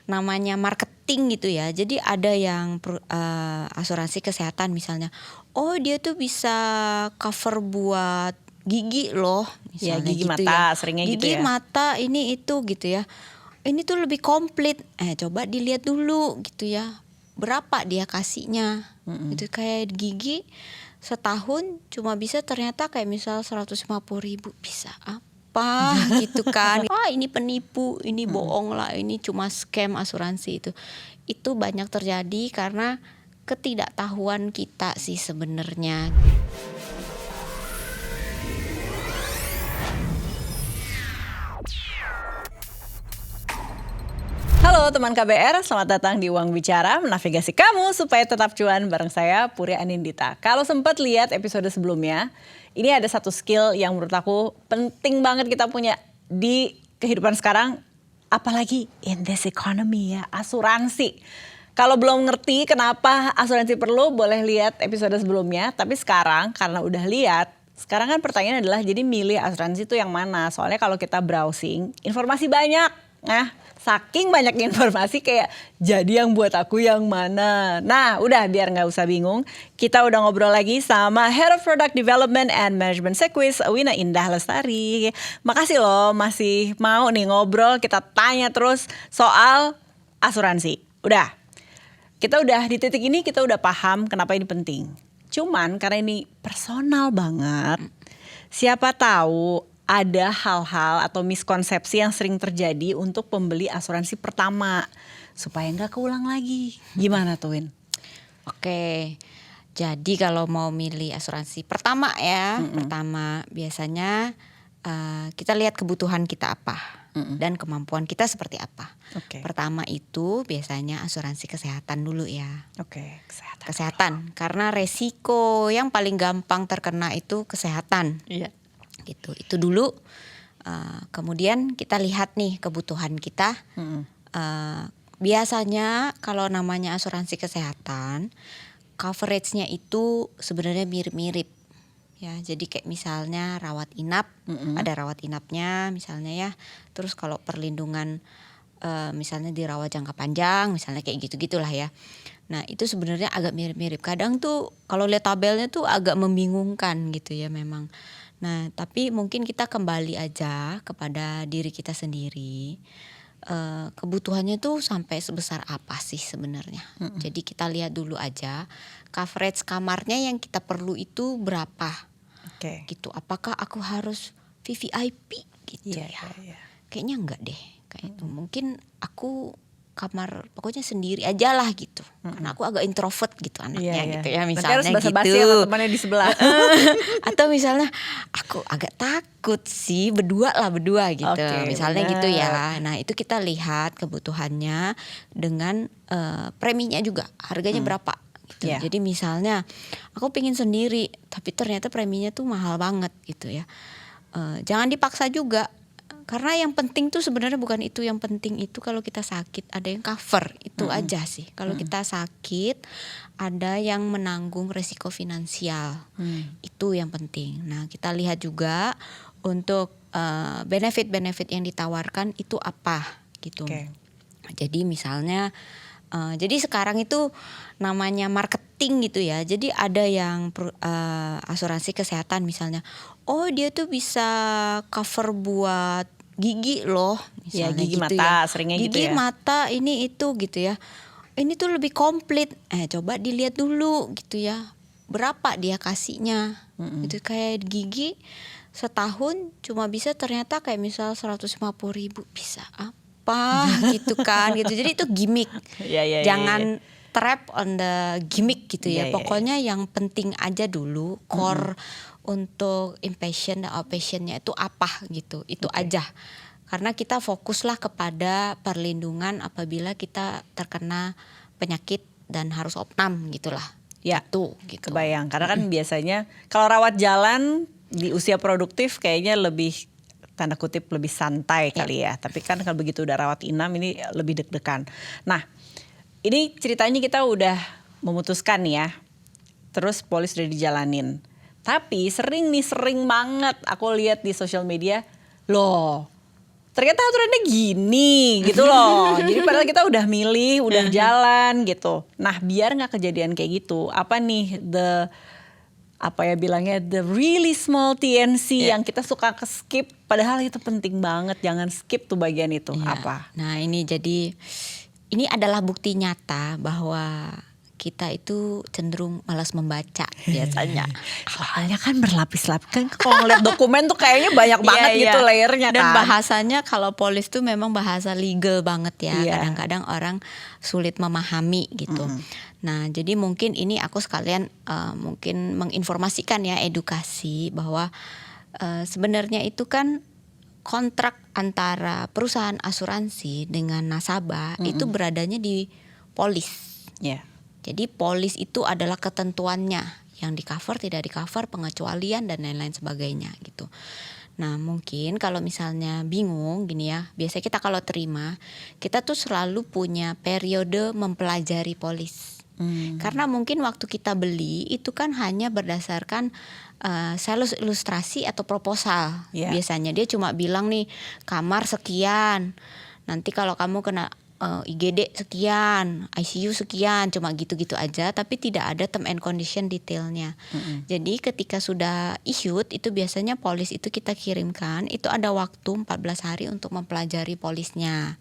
namanya marketing gitu ya. Jadi ada yang asuransi kesehatan misalnya, oh dia tuh bisa cover buat gigi loh, Ya, misalnya gigi gitu mata, ya. seringnya gitu Gigi ya. mata ini itu gitu ya. Ini tuh lebih komplit. Coba dilihat dulu gitu ya. Berapa dia kasihnya? Itu kayak gigi setahun cuma bisa ternyata kayak misal 150.000, bisa apa gitu kan. Ini penipu, ini bohong lah, ini cuma scam asuransi itu. Itu banyak terjadi karena ketidaktahuan kita sih sebenarnya. Halo teman KBR, selamat datang di Uang Bicara, menavigasi kamu supaya tetap cuan bareng saya Puri Anindita. Kalau sempat lihat episode sebelumnya, ini ada satu skill yang menurut aku penting banget kita punya di kehidupan sekarang, apalagi in this economy ya, asuransi. Kalau belum ngerti kenapa asuransi perlu, boleh lihat episode sebelumnya. Tapi sekarang karena udah lihat, sekarang kan pertanyaannya adalah jadi milih asuransi itu yang mana? Soalnya kalau kita browsing, informasi banyak. Nah, saking banyak informasi kayak jadi yang buat aku yang mana. Nah, udah biar nggak usah bingung, kita udah ngobrol lagi sama Head of Product Development and Management Sequis, Wina Indah Lestari. Makasih loh masih mau nih ngobrol, kita tanya terus soal asuransi. Udah. Kita udah di titik ini, kita udah paham kenapa ini penting. Cuman karena ini personal banget, siapa tahu ada hal-hal atau miskonsepsi yang sering terjadi untuk pembeli asuransi pertama. Supaya nggak keulang lagi. Gimana tuh Win? Oke, jadi kalau mau milih asuransi pertama ya, pertama biasanya kita lihat kebutuhan kita apa. Dan kemampuan kita seperti apa. Pertama itu biasanya asuransi kesehatan dulu ya. Kesehatan. Karena resiko yang paling gampang terkena itu kesehatan. Iya. Gitu. Itu dulu. Kemudian kita lihat nih kebutuhan kita. Biasanya kalau namanya asuransi kesehatan, coveragenya itu sebenarnya mirip-mirip. Ya, jadi kayak misalnya rawat inap, ada rawat inapnya misalnya ya. Terus kalau perlindungan misalnya dirawat jangka panjang, misalnya kayak gitu-gitulah ya. Nah, itu sebenarnya agak mirip-mirip. Kadang tuh kalau lihat tabelnya tuh agak membingungkan gitu ya memang. Nah, tapi mungkin kita kembali aja kepada diri kita sendiri. Kebutuhannya tuh sampai sebesar apa sih sebenarnya. Jadi kita lihat dulu aja coverage kamarnya yang kita perlu itu berapa. Gitu. Apakah aku harus VVIP gitu ya. Kayaknya enggak deh kayak itu. Mungkin aku kamar pokoknya sendiri aja lah gitu. Karena aku agak introvert gitu anaknya gitu ya misalnya. Nanti harus basa-basi gitu. sama temannya di sebelah. Atau misalnya aku agak takut sih berdua gitu. Misalnya bener. gitu ya. Nah, itu kita lihat kebutuhannya dengan preminya juga. Harganya berapa gitu. Jadi misalnya aku pengen sendiri tapi ternyata preminya tuh mahal banget gitu ya. Jangan dipaksa juga. Karena yang penting tuh sebenarnya bukan itu, yang penting itu kalau kita sakit ada yang cover, itu aja sih. Kalau kita sakit ada yang menanggung resiko finansial, itu yang penting. Nah, kita lihat juga untuk benefit-benefit yang ditawarkan itu apa gitu. Jadi misalnya, jadi sekarang itu namanya marketing gitu ya. Jadi ada yang asuransi kesehatan misalnya, oh dia tuh bisa cover buat gigi loh, misalnya Ya, gigi gitu mata, ya. seringnya gitu Gigi ya. mata ini itu gitu ya. Ini tuh lebih komplit. Coba dilihat dulu gitu ya. Berapa dia kasihnya? Itu kayak gigi setahun cuma bisa ternyata kayak misal 150.000, bisa apa gitu kan gitu. Jadi itu gimmick. Jangan trap on the gimmick gitu ya. Pokoknya yang penting aja dulu core untuk inpatient dan outpatientnya itu apa gitu. Itu aja. Karena kita fokuslah kepada perlindungan apabila kita terkena penyakit dan harus opnam gitulah. Ya, gitu. Kebayang. Karena kan biasanya kalau rawat jalan di usia produktif kayaknya lebih tanda kutip lebih santai kali ya. Tapi kan kalau begitu udah rawat inap ini lebih deg-degan. Nah, ini ceritanya kita udah memutuskan ya. Terus polis udah dijalanin. Tapi sering banget aku lihat di sosial media, loh ternyata aturannya gini gitu loh. Jadi padahal kita udah milih, udah jalan gitu. Nah biar gak kejadian kayak gitu, apa nih the really small TNC yang kita suka skip, padahal itu penting banget, jangan skip tuh bagian itu. Apa? Nah ini adalah bukti nyata bahwa kita itu cenderung malas membaca biasanya. Soalnya kan berlapis-lapis kan, kalau ngeliat dokumen tuh kayaknya banyak banget gitu layernya kan. Dan bahasanya kalau polis tuh memang bahasa legal banget ya. Iya. Kadang-kadang orang sulit memahami gitu. Nah jadi mungkin ini aku sekalian mungkin menginformasikan ya, edukasi bahwa sebenarnya itu kan kontrak antara perusahaan asuransi dengan nasabah itu beradanya di polis. Yeah. Jadi polis itu adalah ketentuannya, yang di cover tidak di cover, pengecualian dan lain-lain sebagainya gitu. Nah mungkin kalau misalnya bingung gini ya, biasanya kita kalau terima, kita tuh selalu punya periode mempelajari polis. Karena mungkin waktu kita beli itu kan hanya berdasarkan sales ilustrasi atau proposal. Biasanya dia cuma bilang nih kamar sekian, nanti kalau kamu kena IGD sekian, ICU sekian, cuma gitu-gitu aja, tapi tidak ada term and condition detailnya. Jadi ketika sudah issued itu biasanya polis itu kita kirimkan, itu ada waktu 14 hari untuk mempelajari polisnya.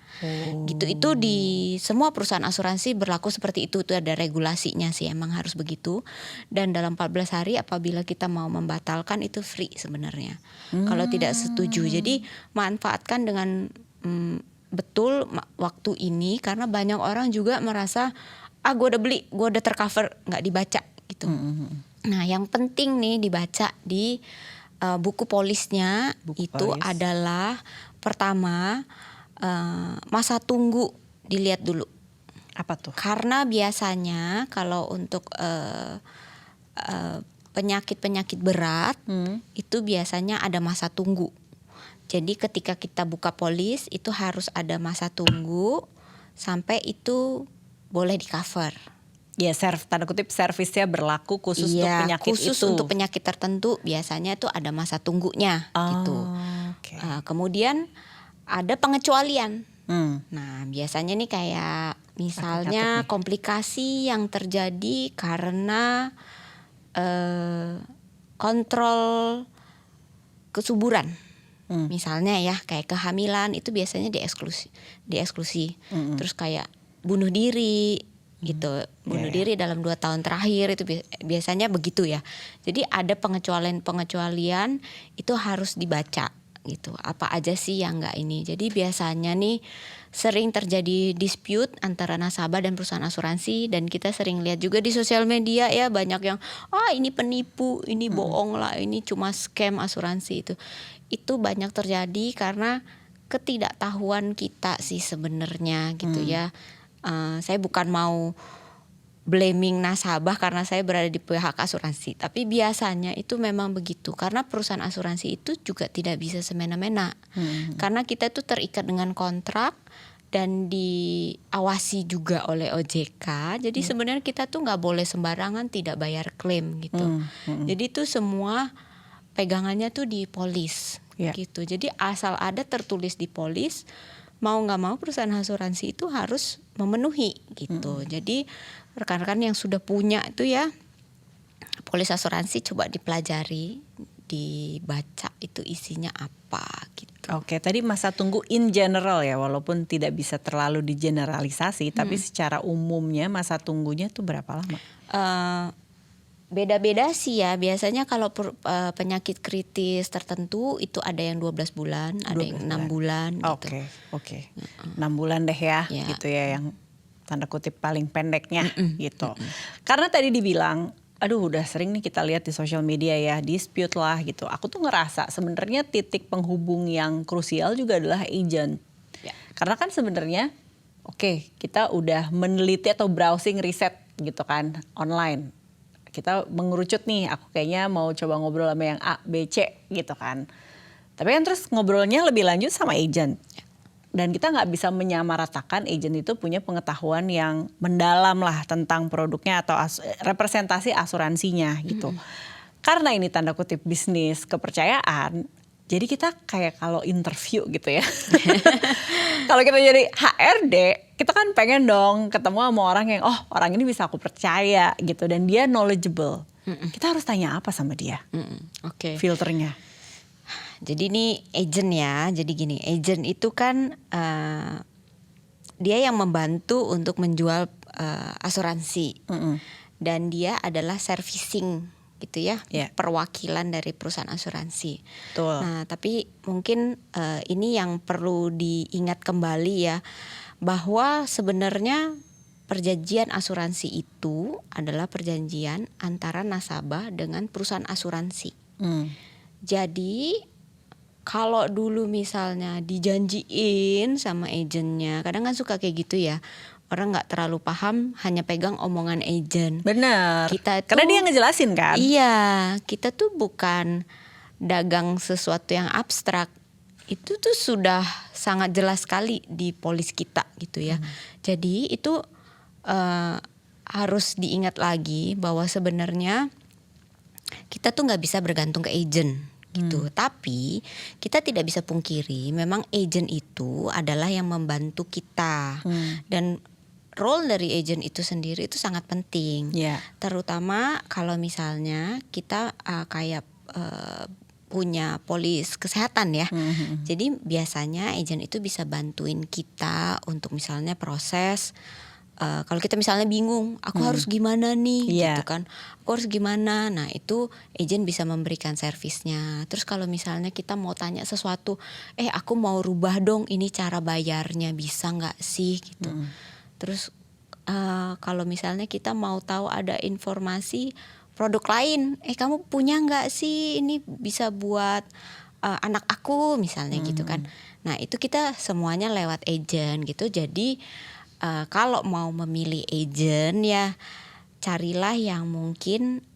Gitu, itu di semua perusahaan asuransi berlaku seperti itu ada regulasinya sih, emang harus begitu. Dan dalam 14 hari apabila kita mau membatalkan itu free sebenarnya. Kalau tidak setuju, jadi manfaatkan dengan betul waktu ini, karena banyak orang juga merasa gue udah beli, gue udah tercover, nggak dibaca gitu. Nah yang penting nih dibaca di buku polisnya itu adalah pertama masa tunggu dilihat dulu. Apa tuh? Karena biasanya kalau untuk penyakit-penyakit berat itu biasanya ada masa tunggu. Jadi ketika kita buka polis itu harus ada masa tunggu sampai itu boleh di cover. Ya, tanda kutip servisnya berlaku khusus untuk penyakit khusus itu. untuk penyakit tertentu biasanya itu ada masa tunggunya gitu. Okay. Kemudian ada pengecualian. Nah biasanya nih kayak misalnya komplikasi yang terjadi karena kontrol kesuburan. Misalnya ya kayak kehamilan itu biasanya dieksklusi. Terus kayak bunuh diri gitu, bunuh diri dalam 2 tahun terakhir itu biasanya begitu ya. Jadi ada pengecualian itu harus dibaca gitu. Apa aja sih yang enggak ini. Jadi biasanya nih sering terjadi dispute antara nasabah dan perusahaan asuransi, dan kita sering lihat juga di sosial media ya, banyak yang ini penipu, ini bohong lah, ini cuma scam asuransi itu banyak terjadi karena ketidaktahuan kita sih sebenarnya gitu ya. Saya bukan mau blaming nasabah karena saya berada di pihak asuransi, tapi biasanya itu memang begitu karena perusahaan asuransi itu juga tidak bisa semena-mena. Karena kita itu terikat dengan kontrak dan diawasi juga oleh OJK. Jadi sebenarnya kita tuh nggak boleh sembarangan tidak bayar klaim gitu. Jadi itu semua pegangannya tuh di polis gitu. Jadi asal ada tertulis di polis, mau nggak mau perusahaan asuransi itu harus memenuhi gitu. Jadi rekan-rekan yang sudah punya itu ya polis asuransi coba dipelajari, dibaca itu isinya apa gitu. Oke, tadi masa tunggu in general ya, walaupun tidak bisa terlalu digeneralisasi, tapi secara umumnya masa tunggunya tuh berapa lama? Beda-beda sih ya. Biasanya kalau penyakit kritis tertentu itu ada yang 12 bulan, ada yang 6 bulan gitu. Oke. 6 bulan deh ya, gitu ya yang tanda kutip paling pendeknya gitu. Karena tadi dibilang, udah sering nih kita lihat di sosial media ya, dispute lah gitu. Aku tuh ngerasa sebenarnya titik penghubung yang krusial juga adalah agent. Karena kan sebenarnya kita udah meneliti atau browsing riset gitu kan online. Kita mengerucut nih, aku kayaknya mau coba ngobrol sama yang A, B, C gitu kan. Tapi kan terus ngobrolnya lebih lanjut sama agent. Dan kita nggak bisa menyamaratakan agent itu punya pengetahuan yang mendalam lah tentang produknya atau representasi asuransinya gitu. Karena ini tanda kutip bisnis kepercayaan, Jadi kita kayak kalau interview gitu ya. Kalau kita jadi HRD, kita kan pengen dong ketemu sama orang yang orang ini bisa aku percaya gitu dan dia knowledgeable. Kita harus tanya apa sama dia? Oke. Filternya. Jadi ini agent ya. Jadi gini, agent itu kan dia yang membantu untuk menjual asuransi. Dan dia adalah servicing gitu ya, perwakilan dari perusahaan asuransi. Betul. Nah, tapi mungkin ini yang perlu diingat kembali ya, bahwa sebenarnya perjanjian asuransi itu adalah perjanjian antara nasabah dengan perusahaan asuransi. Jadi kalau dulu misalnya dijanjiin sama agennya, kadang kan suka kayak gitu ya. Orang nggak terlalu paham, hanya pegang omongan agent. Benar. Kita karena dia ngejelasin kan. Iya, kita tuh bukan dagang sesuatu yang abstrak. Itu tuh sudah sangat jelas sekali di polis kita gitu ya. Jadi itu harus diingat lagi bahwa sebenarnya kita tuh nggak bisa bergantung ke agent gitu. Tapi kita tidak bisa pungkiri, memang agent itu adalah yang membantu kita. Dan role dari agent itu sendiri itu sangat penting, terutama kalau misalnya kita kayak punya polis kesehatan ya. Jadi biasanya agent itu bisa bantuin kita untuk misalnya proses. Kalau kita misalnya bingung, aku harus gimana nih, gitu kan? Aku harus gimana? Nah itu agent bisa memberikan servisnya. Terus kalau misalnya kita mau tanya sesuatu, aku mau rubah dong, ini cara bayarnya bisa nggak sih, gitu. Terus kalau misalnya kita mau tahu ada informasi produk lain, kamu punya nggak sih ini bisa buat anak aku misalnya gitu kan. Nah itu kita semuanya lewat agent gitu. Jadi kalau mau memilih agent ya carilah yang mungkin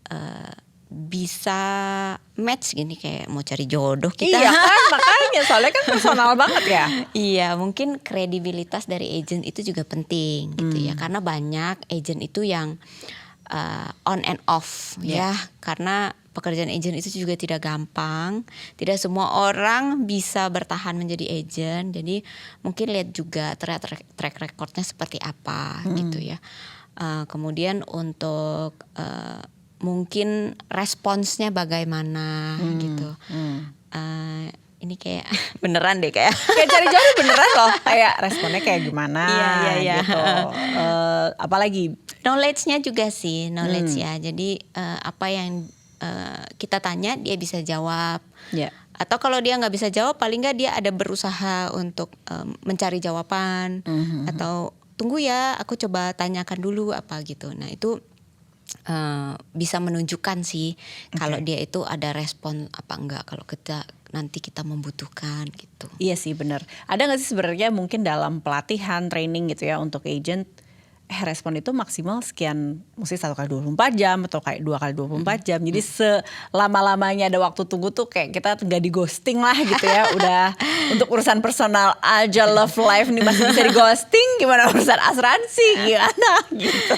bisa match gini, kayak mau cari jodoh kita. Iya kan, makanya soalnya kan personal banget ya. Iya, mungkin kredibilitas dari agent itu juga penting gitu ya, karena banyak agent itu yang on and off ya, karena pekerjaan agent itu juga tidak gampang, tidak semua orang bisa bertahan menjadi agent. Jadi mungkin lihat juga track recordnya seperti apa gitu ya. Kemudian untuk mungkin responsnya bagaimana gitu. Ini kayak beneran deh kayak cari jodoh beneran loh. Kayak responnya kayak gimana iya. gitu. Apalagi knowledge-nya juga sih, knowledge ya. Jadi apa yang kita tanya dia bisa jawab. Atau kalau dia nggak bisa jawab, paling nggak dia ada berusaha untuk mencari jawaban. Atau tunggu ya, aku coba tanyakan dulu apa gitu. Nah itu bisa menunjukkan sih kalau dia itu ada respon apa enggak kalau nanti kita membutuhkan gitu. Iya sih benar. Ada nggak sih sebenarnya mungkin dalam pelatihan training gitu ya untuk agent, respon itu maksimal sekian, mesti 1 kali 24 jam atau kayak 2 kali 24 jam. Jadi selama-lamanya ada waktu tunggu tuh kayak kita nggak di ghosting lah gitu ya. Udah untuk urusan personal aja, love life nih masih bisa di ghosting, gimana urusan asuransi gimana gitu.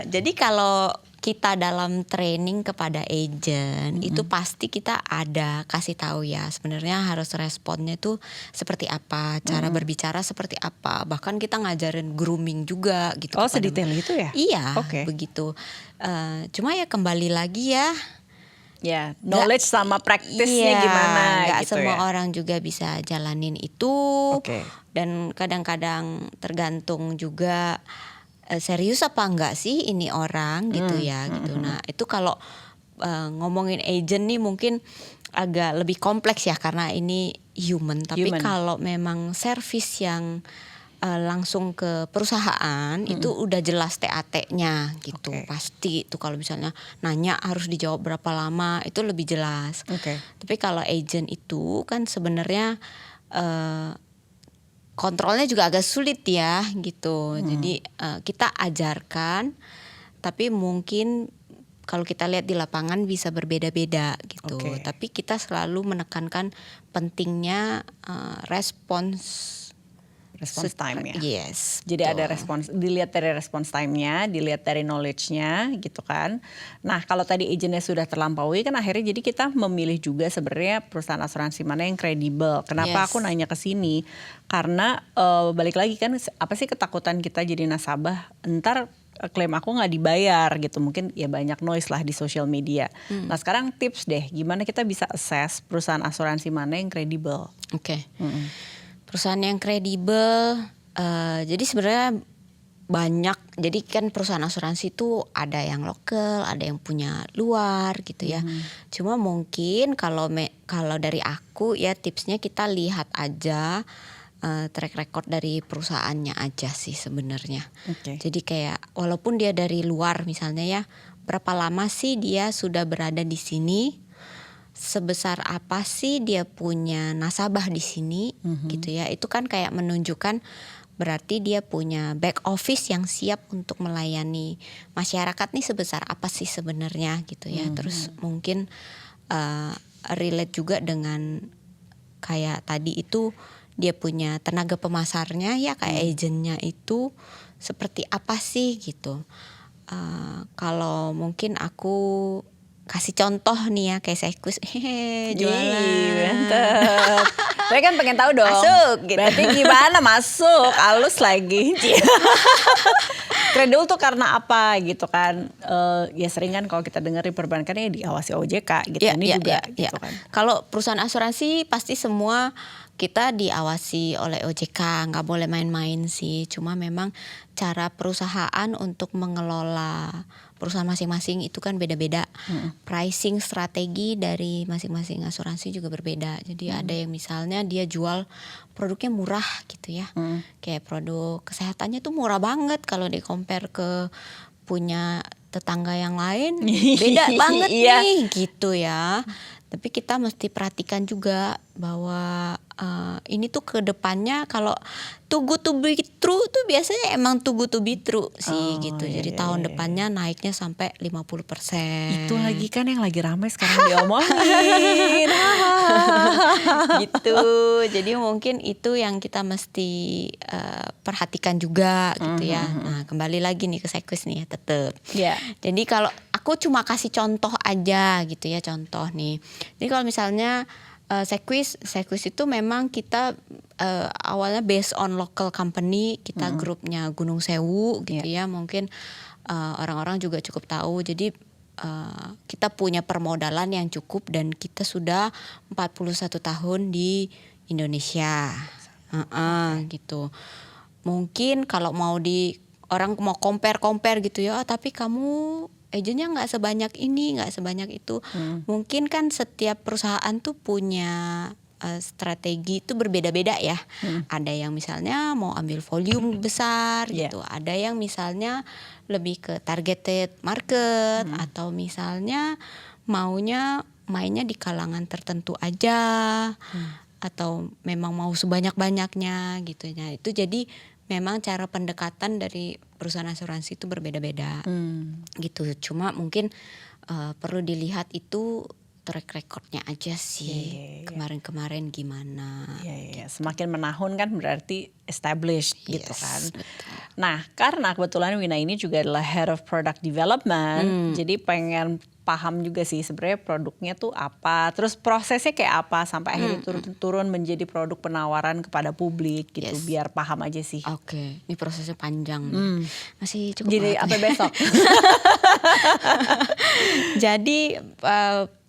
Jadi kalau kita dalam training kepada agent itu pasti kita ada kasih tahu ya sebenarnya harus responnya tuh seperti apa, cara berbicara seperti apa, bahkan kita ngajarin grooming juga gitu. Oh sedetail itu ya? Iya, begitu. Cuma ya kembali lagi ya. Ya, knowledge sama praktisnya gimana gak gitu semua ya. orang juga bisa jalanin itu. Dan kadang-kadang tergantung juga serius apa enggak sih ini orang gitu ya gitu. Nah itu kalau ngomongin agent nih mungkin agak lebih kompleks ya karena ini human. Tapi kalau memang service yang langsung ke perusahaan itu udah jelas TAT-nya gitu. Pasti itu kalau misalnya nanya harus dijawab berapa lama itu lebih jelas. Tapi kalau agent itu kan sebenarnya kontrolnya juga agak sulit ya gitu. Jadi kita ajarkan, tapi mungkin kalau kita lihat di lapangan bisa berbeda-beda gitu. Tapi kita selalu menekankan pentingnya respons response time ya. Yes. Jadi betul. ada respons, dilihat dari response time-nya, dilihat dari knowledge-nya gitu kan. Nah kalau tadi agentnya sudah terlampaui kan akhirnya jadi kita memilih juga sebenarnya perusahaan asuransi mana yang kredibel. Kenapa Yes. aku nanya ke sini? Karena balik lagi kan apa sih ketakutan kita jadi nasabah, ntar klaim aku nggak dibayar gitu, mungkin ya banyak noise lah di social media. Nah sekarang tips deh, gimana kita bisa assess perusahaan asuransi mana yang kredibel? Oke. Perusahaan yang kredibel, jadi sebenarnya banyak. Jadi kan perusahaan asuransi itu ada yang lokal, ada yang punya luar gitu ya. Cuma mungkin kalau dari aku ya tipsnya kita lihat aja track record dari perusahaannya aja sih sebenarnya. Oke. Jadi kayak walaupun dia dari luar misalnya ya, berapa lama sih dia sudah berada di sini? Sebesar apa sih dia punya nasabah di sini gitu ya. Itu kan kayak menunjukkan berarti dia punya back office yang siap untuk melayani masyarakat nih sebesar apa sih sebenarnya gitu ya. Terus mungkin relate juga dengan kayak tadi itu dia punya tenaga pemasarnya ya, kayak agennya itu seperti apa sih gitu. Kalau mungkin aku kasih contoh nih ya kayak Sekwis jualan. Mantep. Saya kan pengen tahu dong. Masuk, gitu. Berarti gimana masuk? Halus lagi. Kredibel tuh karena apa gitu kan? Ya sering kan kalau kita dengar di perbankan ya diawasi OJK gitu. Ini juga gitu kan. Kalau perusahaan asuransi pasti semua kita diawasi oleh OJK, nggak boleh main-main sih. Cuma memang cara perusahaan untuk mengelola perusahaan masing-masing itu kan beda-beda. Pricing strategi dari masing-masing asuransi juga berbeda. Jadi ada yang misalnya dia jual produknya murah gitu ya. Kayak produk kesehatannya tuh murah banget kalau di compare ke punya tetangga yang lain. Beda banget nih gitu ya. Tapi kita mesti perhatikan juga bahwa ini tuh ke depannya kalau too good to be true tuh biasanya emang too good to be true sih gitu. Jadi tahun depannya naiknya sampai 50%. Itu lagi kan yang lagi ramai sekarang diomongin. Gitu. Jadi mungkin itu yang kita mesti perhatikan juga gitu ya. Nah, kembali lagi nih ke Sekwis nih ya tetep. Jadi kalau aku cuma kasih contoh aja gitu ya, contoh nih. Jadi kalau misalnya Sekwis itu memang kita awalnya based on local company, kita grupnya Gunung Sewu gitu ya. Mungkin orang-orang juga cukup tahu. Jadi kita punya permodalan yang cukup dan kita sudah 41 tahun di Indonesia. Gitu. Mungkin kalau orang mau compare gitu ya, tapi kamu agennya nggak sebanyak ini, nggak sebanyak itu. Mungkin kan setiap perusahaan tuh punya strategi itu berbeda-beda ya. Ada yang misalnya mau ambil volume besar gitu. Ada yang misalnya lebih ke targeted market atau misalnya maunya mainnya di kalangan tertentu aja. Atau memang mau sebanyak-banyaknya gitu. Nah, itu jadi memang cara pendekatan dari perusahaan asuransi itu berbeda-beda gitu. Cuma mungkin perlu dilihat itu track recordnya aja sih. Kemarin-kemarin gimana. Semakin menahun kan berarti established gitu kan. Betul. Nah karena kebetulan Wina ini juga adalah Head of Product Development. Jadi pengen paham juga sih sebenarnya produknya tuh apa. Terus prosesnya kayak apa sampai akhirnya turun menjadi produk penawaran kepada publik gitu. Biar paham aja sih. Oke, ini prosesnya panjang. Masih cukup. Jadi apa besok? Jadi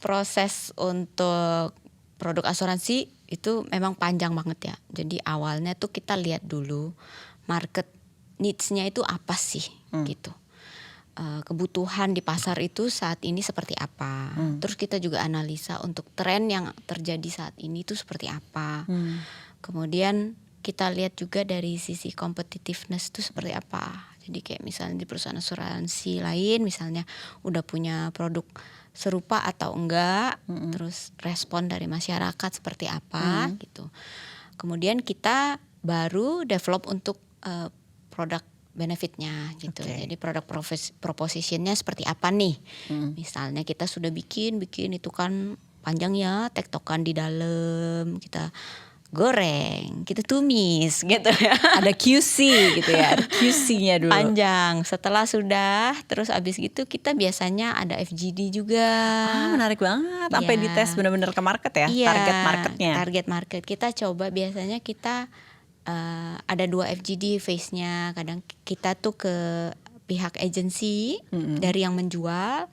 proses untuk produk asuransi itu memang panjang banget ya. Jadi awalnya tuh kita lihat dulu market needs-nya itu apa sih gitu. Kebutuhan di pasar itu saat ini seperti apa. Terus kita juga analisa untuk tren yang terjadi saat ini itu seperti apa. Kemudian kita lihat juga dari sisi competitiveness itu seperti apa. Jadi kayak misalnya di perusahaan asuransi lain misalnya udah punya produk serupa atau enggak, terus respon dari masyarakat seperti apa gitu. Kemudian kita baru develop untuk produk benefitnya gitu. Jadi produk propositionnya seperti apa nih. Misalnya kita sudah bikin itu kan panjang ya, tektokan di dalam, kita goreng, kita tumis gitu ya. Ada QC gitu ya, ada QC-nya dulu. Panjang. Setelah sudah, terus abis gitu kita biasanya ada FGD juga. Menarik banget. Sampai Iya. dites benar-benar ke market ya, Iya, target marketnya. Target market kita coba biasanya kita ada 2 FGD phase-nya. Kadang kita tuh ke pihak agensi dari yang menjual,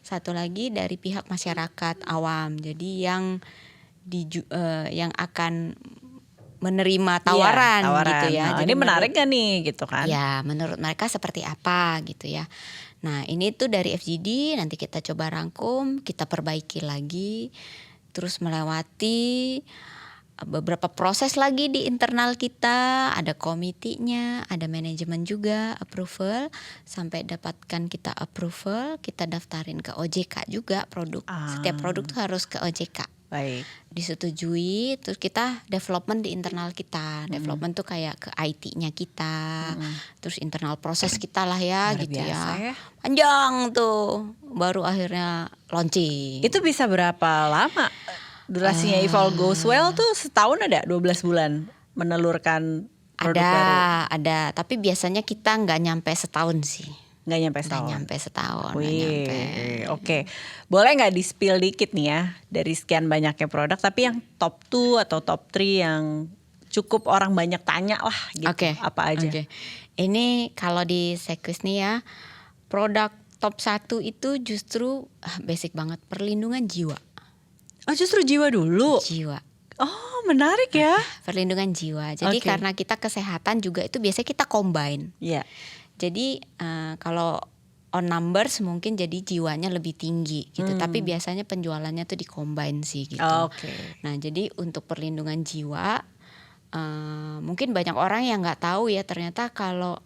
satu lagi dari pihak masyarakat awam. Jadi yang akan menerima tawaran, gitu ya. Nah, jadi ini menarik gak nih gitu kan? Ya, menurut mereka seperti apa gitu ya. Nah, ini tuh dari FGD nanti kita coba rangkum, kita perbaiki lagi, terus melewati beberapa proses lagi di internal kita, ada komitinya, ada manajemen juga, approval, sampai dapatkan kita approval, kita daftarin ke OJK juga produk. Setiap produk tuh harus ke OJK. Baik. Disetujui, terus kita development di internal kita. Development tuh kayak ke IT-nya kita, terus internal proses kita lah ya. Luar gitu biasa ya. Panjang tuh, baru akhirnya launching. Itu bisa berapa lama? Durasinya if all goes well tuh setahun ada 12 bulan menelurkan produk baru. Ada, tapi biasanya kita nggak nyampe setahun sih. Nggak nyampe Nggak setahun. nyampe setahun, nggak Wih, nyampe. Oke. Boleh nggak di-spill dikit nih ya dari sekian banyaknya produk, tapi yang top 2 atau top 3 yang cukup orang banyak tanya lah gitu. Oke. Apa aja? Oke. Ini kalau di Sequis nih ya, produk top 1 itu justru basic banget, perlindungan jiwa. Oh, justru jiwa dulu. Jiwa. Oh, menarik ya. Perlindungan jiwa. Jadi Oke. karena kita kesehatan juga itu biasanya kita combine. Iya. Jadi kalau on numbers mungkin jadi jiwanya lebih tinggi gitu. Tapi biasanya penjualannya tuh di-combine sih gitu. Oke. Nah, jadi untuk perlindungan jiwa mungkin banyak orang yang nggak tahu ya, ternyata kalau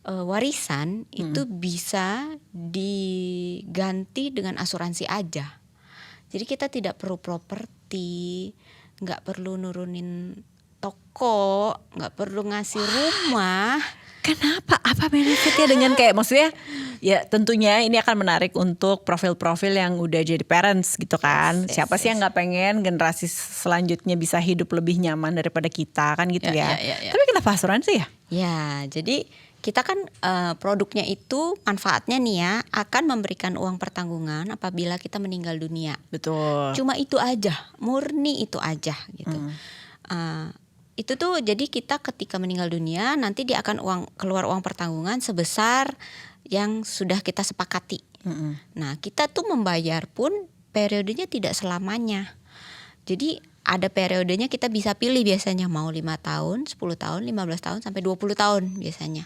warisan itu bisa diganti dengan asuransi aja. Jadi kita tidak perlu properti, nggak perlu nurunin toko, nggak perlu ngasih rumah. Kenapa? Apa benefitnya dengan kayak maksudnya ya tentunya ini akan menarik untuk profil-profil yang udah jadi parents gitu kan. Yes, Siapa sih yang nggak pengen generasi selanjutnya bisa hidup lebih nyaman daripada kita kan gitu ya. Tapi kenapa asuransi ya? Ya, jadi kita kan produknya itu manfaatnya nih ya akan memberikan uang pertanggungan apabila kita meninggal dunia. Betul. Cuma itu aja, murni itu aja gitu. Itu tuh jadi kita ketika meninggal dunia nanti dia akan keluar uang pertanggungan sebesar yang sudah kita sepakati. Nah, kita tuh membayar pun periodenya tidak selamanya. Jadi ada periodenya kita bisa pilih biasanya mau 5 tahun, 10 tahun, 15 tahun sampai 20 tahun biasanya.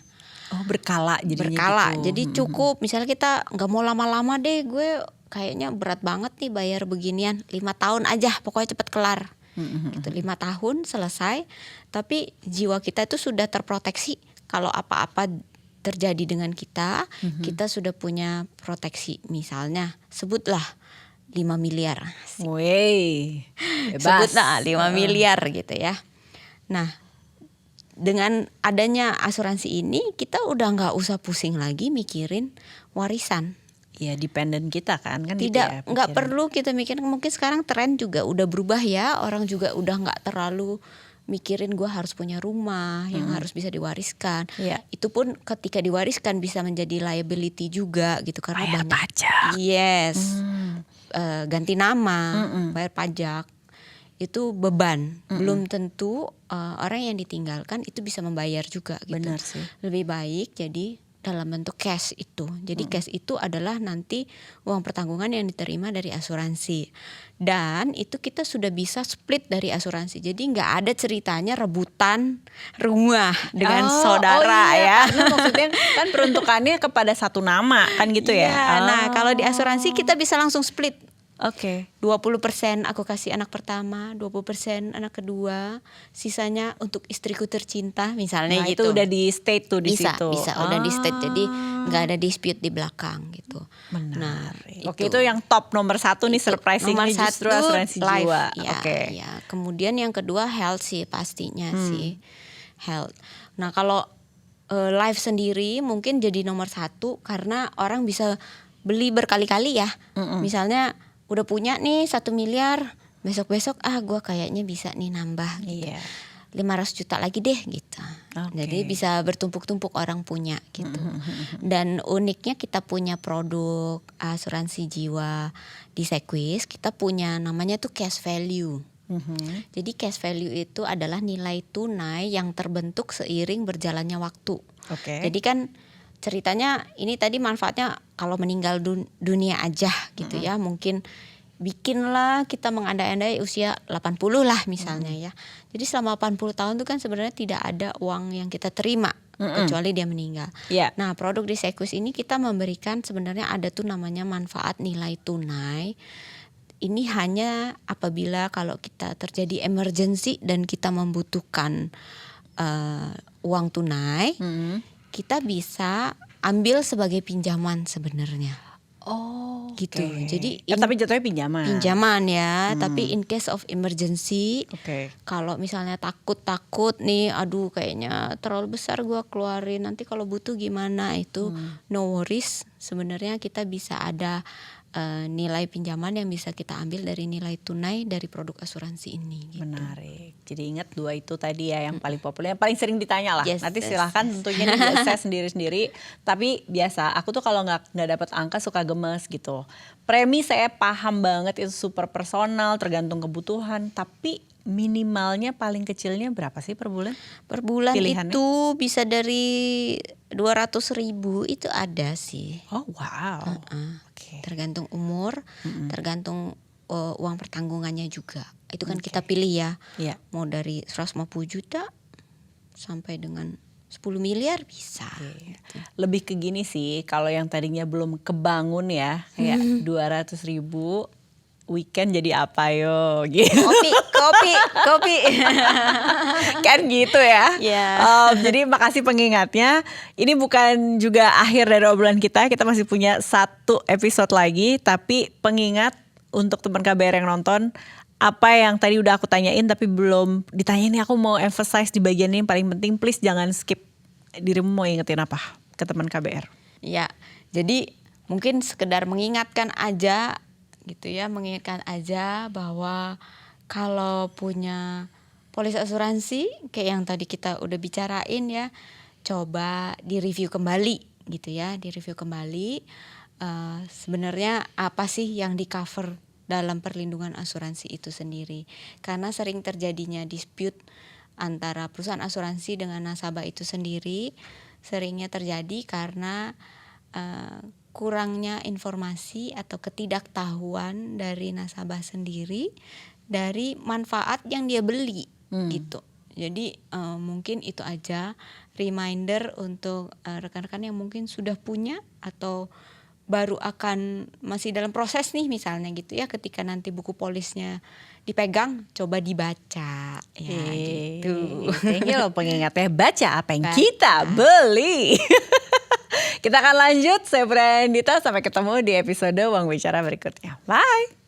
Oh, berkala jadinya Berkala. gitu. Jadi cukup misalnya kita nggak mau lama-lama deh, gue kayaknya berat banget nih bayar beginian, 5 tahun aja pokoknya cepet kelar. Gitu, 5 tahun selesai, tapi jiwa kita itu sudah terproteksi. Kalau apa-apa terjadi dengan kita, kita sudah punya proteksi. Misalnya sebutlah 5 miliar. Wih, bebas. Sebutlah 5 miliar gitu ya. Nah, dengan adanya asuransi ini kita udah nggak usah pusing lagi mikirin warisan. Ya dependen kita kan Tidak, gitu ya, nggak pikiran. perlu kita mikirin. Mungkin sekarang tren juga udah berubah ya. Orang juga udah nggak terlalu mikirin gue harus punya rumah yang harus bisa diwariskan. Iya. Itu pun ketika diwariskan bisa menjadi liability juga gitu karena Bayar banyak. pajak. Yes. Ganti nama, bayar pajak. Itu beban. Belum tentu orang yang ditinggalkan itu bisa membayar juga gitu. Benar sih. Lebih baik jadi dalam bentuk cash itu. Jadi cash itu adalah nanti uang pertanggungan yang diterima dari asuransi. Dan itu kita sudah bisa split dari asuransi. Jadi nggak ada ceritanya rebutan rumah dengan saudara iya, ya. Karena maksudnya kan peruntukannya kepada satu nama kan gitu ya. Iya, nah kalau di asuransi kita bisa langsung split. Oke. 20% aku kasih anak pertama, 20% anak kedua, sisanya untuk istriku tercinta misalnya Nah, gitu. itu udah di state tuh di bisa, situ. Bisa udah di state, jadi nggak ada dispute di belakang gitu. Menarik. Nah, Oke, itu yang top nomor 1 nih, surprisingly nomor justru 1 asuransi life, jiwa. ya, Oke. ya. Kemudian yang kedua health sih pastinya sih, health. Nah kalau life sendiri mungkin jadi nomor 1 karena orang bisa beli berkali-kali ya. Misalnya udah punya nih 1 miliar, besok-besok gue kayaknya bisa nih nambah gitu. Iya. 500 juta lagi deh gitu. Oke. Jadi bisa bertumpuk-tumpuk orang punya gitu. Dan uniknya kita punya produk asuransi jiwa di Sequis, kita punya namanya tuh cash value. Jadi cash value itu adalah nilai tunai yang terbentuk seiring berjalannya waktu. Oke. Jadi kan ceritanya ini tadi manfaatnya kalau meninggal dunia aja gitu ya, mungkin bikinlah kita mengandai-andai usia 80 lah misalnya ya. Jadi selama 80 tahun itu kan sebenarnya tidak ada uang yang kita terima kecuali dia meninggal. Iya. Nah, produk di Sequis ini kita memberikan sebenarnya ada tuh namanya manfaat nilai tunai. Ini hanya apabila kalau kita terjadi emergency dan kita membutuhkan uang tunai, kita bisa ambil sebagai pinjaman sebenarnya. Oh, Gitu. oke. Jadi tapi jatuhnya pinjaman. pinjaman ya, tapi in case of emergency, Oke. kalau misalnya takut nih, aduh kayaknya terlalu besar gua keluarin, nanti kalau butuh gimana, itu no worries. Sebenarnya kita bisa ada nilai pinjaman yang bisa kita ambil dari nilai tunai dari produk asuransi ini. Gitu. Menarik. Jadi ingat 2 itu tadi ya yang paling populer, yang paling sering ditanya lah. Yes, Nanti yes, silahkan tentunya di-assess sendiri-sendiri. Tapi biasa, aku tuh kalau nggak dapat angka suka gemes gitu. Premi saya paham banget itu super personal, tergantung kebutuhan. Tapi minimalnya paling kecilnya berapa sih per bulan? Per bulan Pilihannya? itu bisa dari 200.000 itu ada sih. Oh wow. Oke. Tergantung umur, tergantung uang pertanggungannya juga. Itu kan kita pilih ya. Iya. Mau dari 150 juta sampai dengan 10 miliar bisa. Gitu. Lebih ke gini sih, kalau yang tadinya belum kebangun ya, kayak 200.000 weekend jadi apa yo gitu. Kopi. Kan gitu ya. Iya. Jadi makasih pengingatnya. Ini bukan juga akhir dari obrolan kita masih punya 1 episode lagi. Tapi pengingat untuk teman KBR yang nonton, apa yang tadi udah aku tanyain tapi belum ditanyain, aku mau emphasize di bagian ini yang paling penting. Please jangan skip. Dirimu mau ingetin apa ke teman KBR? Ya, jadi mungkin sekedar mengingatkan aja gitu ya, mengingatkan aja bahwa kalau punya polis asuransi kayak yang tadi kita udah bicarain ya, coba direview kembali gitu ya, direview kembali sebenarnya apa sih yang di cover dalam perlindungan asuransi itu sendiri. Karena sering terjadinya dispute antara perusahaan asuransi dengan nasabah itu sendiri, seringnya terjadi karena kurangnya informasi atau ketidaktahuan dari nasabah sendiri dari manfaat yang dia beli gitu. Jadi mungkin itu aja reminder untuk rekan-rekan yang mungkin sudah punya atau baru akan masih dalam proses nih misalnya gitu ya, ketika nanti buku polisnya dipegang coba dibaca ya gitu. Thank you loh pengingatnya, baca apa yang kita beli. Kita akan lanjut, saya Puri Anindita, sampai ketemu di episode Uang Bicara berikutnya. Bye.